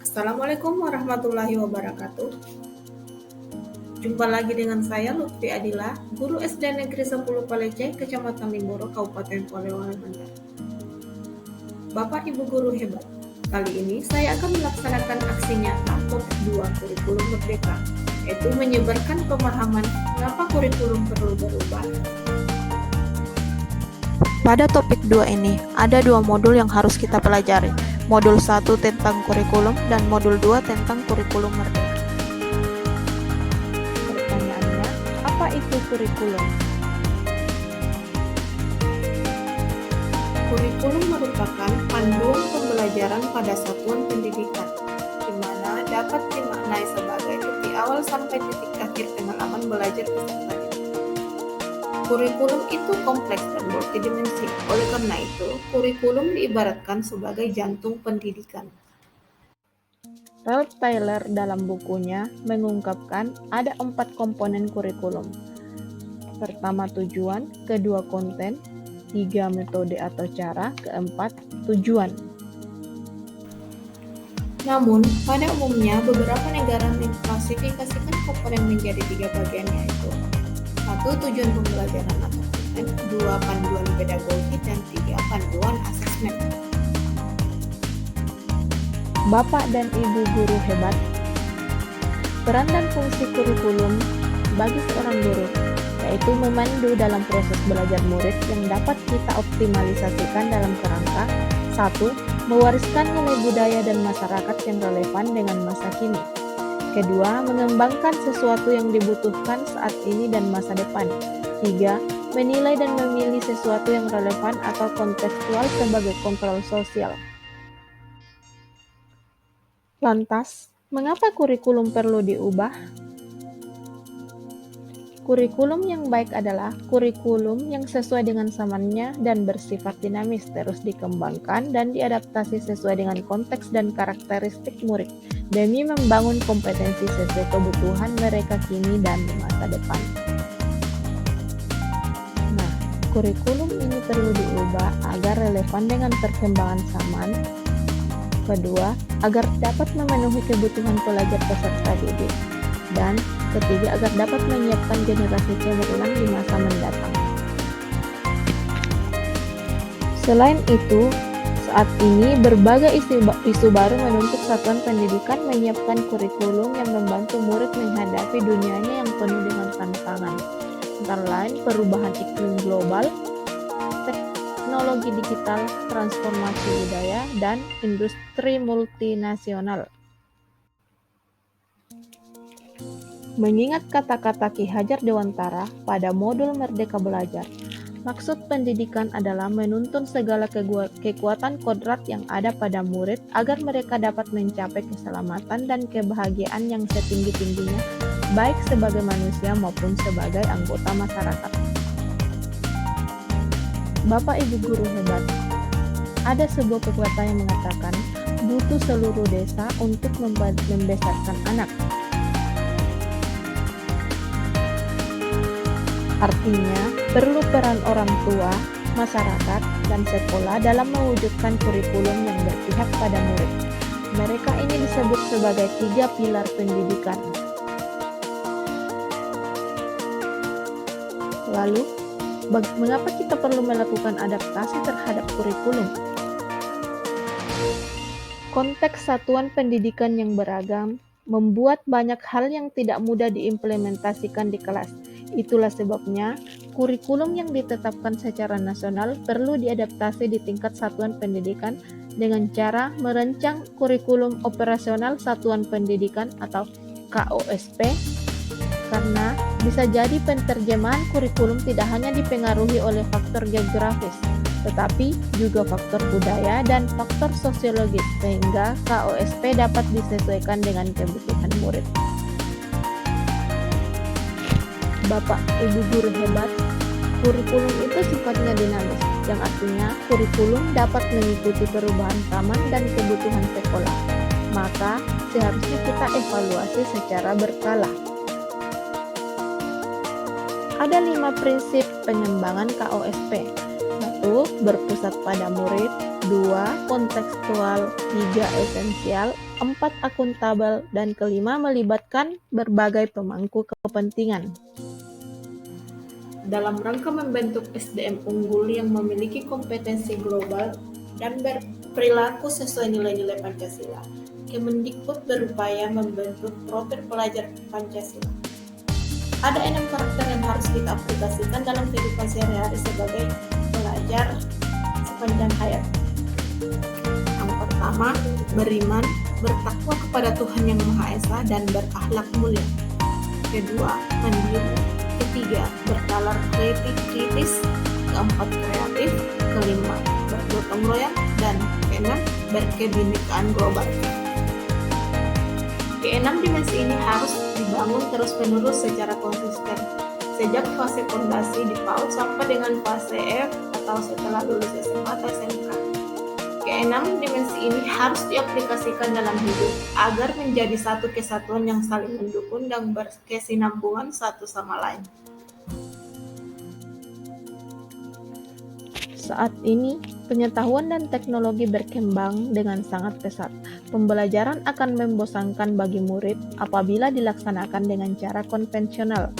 Assalamualaikum warahmatullahi wabarakatuh. Jumpa lagi dengan saya Lutfi Adila, guru SD Negeri 10 Palece, Kecamatan Limboro, Kabupaten Polewali Mandar. Bapak Ibu guru hebat, kali ini saya akan melaksanakan aksi nyata topik 2 kurikulum merdeka, yaitu menyebarkan pemahaman mengapa kurikulum perlu berubah. Pada topik 2 ini, ada 2 modul yang harus kita pelajari. Modul 1 tentang kurikulum dan modul 2 tentang kurikulum merdeka. Pertanyaannya, apa itu kurikulum? Kurikulum merupakan panduan pembelajaran pada satuan pendidikan, di mana dapat dimaknai sebagai titik awal sampai titik akhir pengalaman belajar peserta didik. Kurikulum itu kompleks dan multidimensi, oleh karena itu, kurikulum diibaratkan sebagai jantung pendidikan. Ralph Taylor dalam bukunya mengungkapkan ada 4 komponen kurikulum. Pertama tujuan, kedua konten, 3 metode atau cara, keempat tujuan. Namun, pada umumnya beberapa negara mengklasifikasikan komponen menjadi 3 bagian, yaitu 1. Tujuan pembelajaran atau konten, 2. Panduan pedagogi, dan 3. Panduan asesmen. Bapak dan Ibu guru hebat, peran dan fungsi kurikulum bagi seorang guru yaitu memandu dalam proses belajar murid yang dapat kita optimalisasikan dalam kerangka 1. Mewariskan nilai budaya dan masyarakat yang relevan dengan masa kini. Kedua, mengembangkan sesuatu yang dibutuhkan saat ini dan masa depan. 3. Menilai dan memilih sesuatu yang relevan atau kontekstual sebagai kontrol sosial. Lantas, mengapa kurikulum perlu diubah? Kurikulum yang baik adalah kurikulum yang sesuai dengan zamannya dan bersifat dinamis, terus dikembangkan dan diadaptasi sesuai dengan konteks dan karakteristik murid, demi membangun kompetensi sesuai kebutuhan mereka kini dan di masa depan. Nah, kurikulum ini perlu diubah agar relevan dengan perkembangan zaman. Kedua, agar dapat memenuhi kebutuhan pelajar peserta didik. Dan ketiga, agar dapat menyiapkan generasi cemerlang di masa mendatang. Selain itu, saat ini berbagai isu baru menuntut satuan pendidikan menyiapkan kurikulum yang membantu murid menghadapi dunianya yang penuh dengan tantangan, antara lain perubahan iklim global, teknologi digital, transformasi budaya, dan industri multinasional. Mengingat kata-kata Ki Hajar Dewantara pada modul Merdeka Belajar, maksud pendidikan adalah menuntun segala kekuatan kodrat yang ada pada murid agar mereka dapat mencapai keselamatan dan kebahagiaan yang setinggi-tingginya, baik sebagai manusia maupun sebagai anggota masyarakat. Bapak Ibu guru hebat, ada sebuah pepatah yang mengatakan butuh seluruh desa untuk membesarkan anak. Artinya, perlu peran orang tua, masyarakat, dan sekolah dalam mewujudkan kurikulum yang berpihak pada murid. Mereka ini disebut sebagai 3 pilar pendidikan. Lalu, mengapa kita perlu melakukan adaptasi terhadap kurikulum? Konteks satuan pendidikan yang beragam membuat banyak hal yang tidak mudah diimplementasikan di kelas. Itulah sebabnya kurikulum yang ditetapkan secara nasional perlu diadaptasi di tingkat satuan pendidikan dengan cara merancang kurikulum operasional satuan pendidikan atau KOSP, karena bisa jadi penerjemahan kurikulum tidak hanya dipengaruhi oleh faktor geografis, tetapi juga faktor budaya dan faktor sosiologis, sehingga KOSP dapat disesuaikan dengan kebutuhan murid. Bapak, Ibu guru hebat, kurikulum itu sifatnya dinamis, yang artinya kurikulum dapat mengikuti perubahan zaman dan kebutuhan sekolah. Maka, seharusnya kita evaluasi secara berkala. Ada 5 prinsip pengembangan KOSP. 1. Berpusat pada murid. 2. Kontekstual, 3. Esensial, 4. Akuntabel, dan kelima melibatkan berbagai pemangku kepentingan. Dalam rangka membentuk SDM unggul yang memiliki kompetensi global dan berperilaku sesuai nilai-nilai Pancasila, Kemendikbud berupaya membentuk profil pelajar Pancasila. Ada 6 karakter yang harus kita aplikasikan dalam kehidupan sehari-hari sebagai pelajar sepanjang hayat. Yang pertama, beriman, bertakwa kepada Tuhan Yang Maha Esa dan berakhlak mulia. Kedua, mandiri. Ketiga, bernalar kritis. Keempat, kreatif. Kelima, bergotong royong. Dan keenam, berkebinekaan global. Keenam dimensi ini harus dibangun terus-menerus secara konsisten, sejak fase fondasi di PAUD sampai dengan fase F atau setelah lulus SMA atau SMK. Keenam dimensi ini harus diaplikasikan dalam hidup agar menjadi satu kesatuan yang saling mendukung dan berkesinambungan satu sama lain. Saat ini, pengetahuan dan teknologi berkembang dengan sangat pesat. Pembelajaran akan membosankan bagi murid apabila dilaksanakan dengan cara konvensional.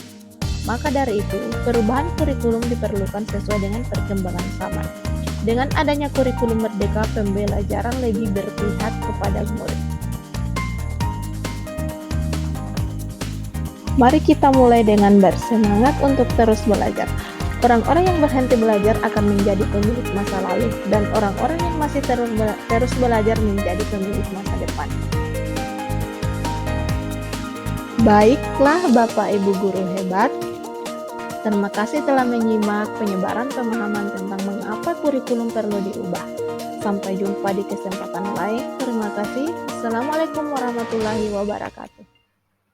Maka dari itu, perubahan kurikulum diperlukan sesuai dengan perkembangan zaman. Dengan adanya kurikulum merdeka, pembelajaran lebih berpihak kepada murid. Mari kita mulai dengan bersemangat untuk terus belajar. Orang-orang yang berhenti belajar akan menjadi pemilik masa lalu, dan orang-orang yang masih terus belajar menjadi pemilik masa depan. Baiklah Bapak Ibu guru hebat, terima kasih telah menyimak penyebaran pemahaman tentang mengapa kurikulum perlu diubah. Sampai jumpa di kesempatan lain. Terima kasih. Assalamualaikum warahmatullahi wabarakatuh.